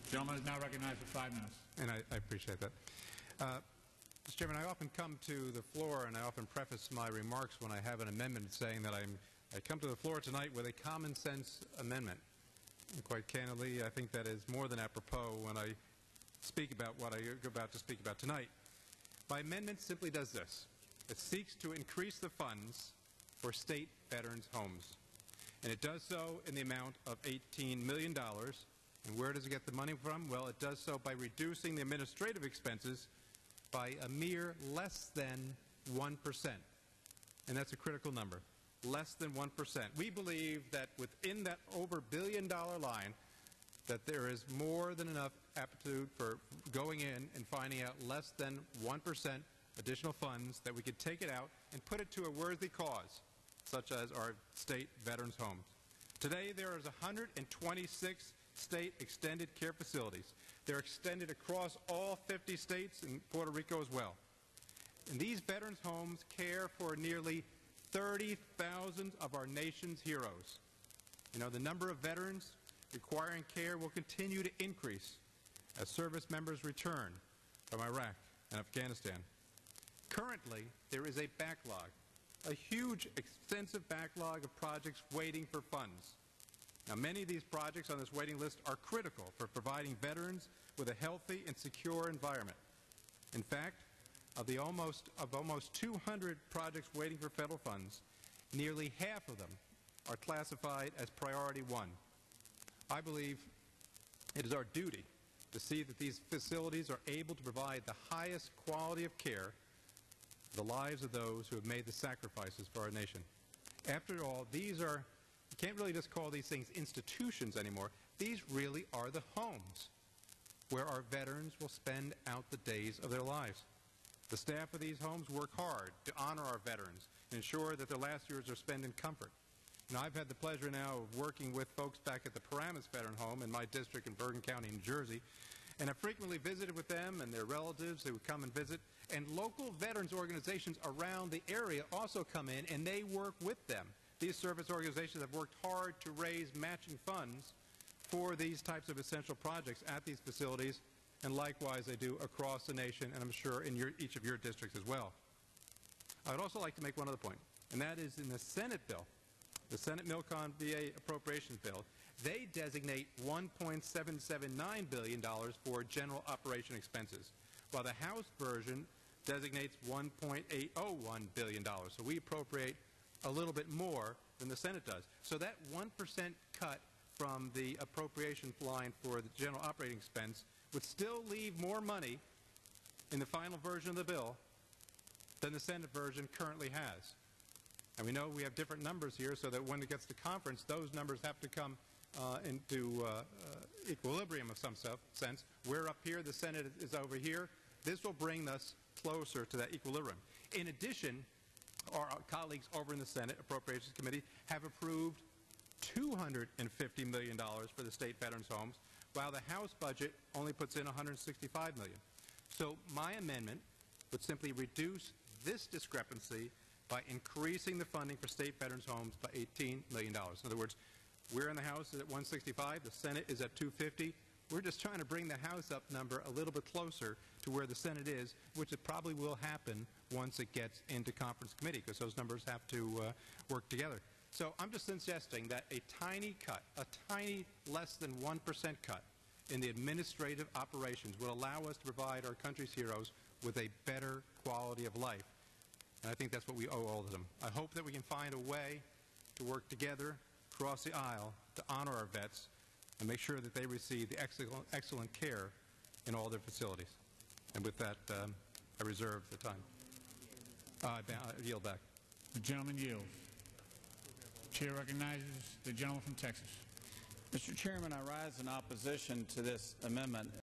The gentleman is now recognized for 5 minutes. And I appreciate that. Mr. Chairman, I often come to the floor and I often preface my remarks when I have an amendment saying that I come to the floor tonight with a common sense amendment. And quite candidly, I think that is more than apropos when I speak about what I'm about to speak about tonight. My amendment simply does this. It seeks to increase the funds for state veterans' homes. And it does so in the amount of $18 million. And where does it get the money from? Well, it does so by reducing the administrative expenses by a mere less than 1%. And that's a critical number, less than 1%. We believe that within that over billion-dollar line, that there is more than enough aptitude for going in and finding out less than 1% additional funds that we could take it out and put it to a worthy cause, such as our state veterans' homes. Today, there is 126 state extended care facilities. They're extended across all 50 states and Puerto Rico as well. And these veterans' homes care for nearly 30,000 of our nation's heroes. You know, the number of veterans requiring care will continue to increase as service members return from Iraq and Afghanistan. Currently, there is a backlog, a huge, extensive backlog of projects waiting for funds. Now, many of these projects on this waiting list are critical for providing veterans with a healthy and secure environment. In fact, of almost 200 projects waiting for federal funds, nearly half of them are classified as Priority 1. I believe it is our duty to see that these facilities are able to provide the highest quality of care for the lives of those who have made the sacrifices for our nation. After all, these are, you can't really just call these things institutions anymore. These really are the homes where our veterans will spend out the days of their lives. The staff of these homes work hard to honor our veterans and ensure that their last years are spent in comfort. And I've had the pleasure now of working with folks back at the Paramus Veteran Home in my district in Bergen County, New Jersey, and I've frequently visited with them and their relatives. They would come and visit, and local veterans organizations around the area also come in and they work with them. These service organizations have worked hard to raise matching funds for these types of essential projects at these facilities, and likewise they do across the nation, and I'm sure in each of your districts as well. I would also like to make one other point, and that is in the Senate bill, the Senate Milcon VA Appropriations bill, they designate $1.779 billion for general operation expenses, while the House version designates $1.801 billion. So we appropriate a little bit more than the Senate does. So that 1% cut from the appropriation line for the general operating expense would still leave more money in the final version of the bill than the Senate version currently has. And we know we have different numbers here, so that when it gets to conference, those numbers have to come into equilibrium of some sense. We're up here, the Senate is over here. This will bring us closer to that equilibrium. In addition, our colleagues over in the Senate Appropriations Committee have approved $250 million for the state veterans' homes, while the House budget only puts in $165 million. So my amendment would simply reduce this discrepancy by increasing the funding for state veterans' homes by $18 million. In other words, we're in the House at 165, the Senate is at 250. We're just trying to bring the House up number a little bit closer to where the Senate is, which it probably will happen once it gets into conference committee, because those numbers have to work together. So I'm just suggesting that a tiny cut, a tiny less than 1% cut in the administrative operations will allow us to provide our country's heroes with a better quality of life. And I think that's what we owe all of them. I hope that we can find a way to work together across the aisle to honor our vets and make sure that they receive the excellent care in all their facilities. And with that, I reserve the time. I yield back. The gentleman yields. Chair recognizes the gentleman from Texas. Mr. Chairman, I rise in opposition to this amendment.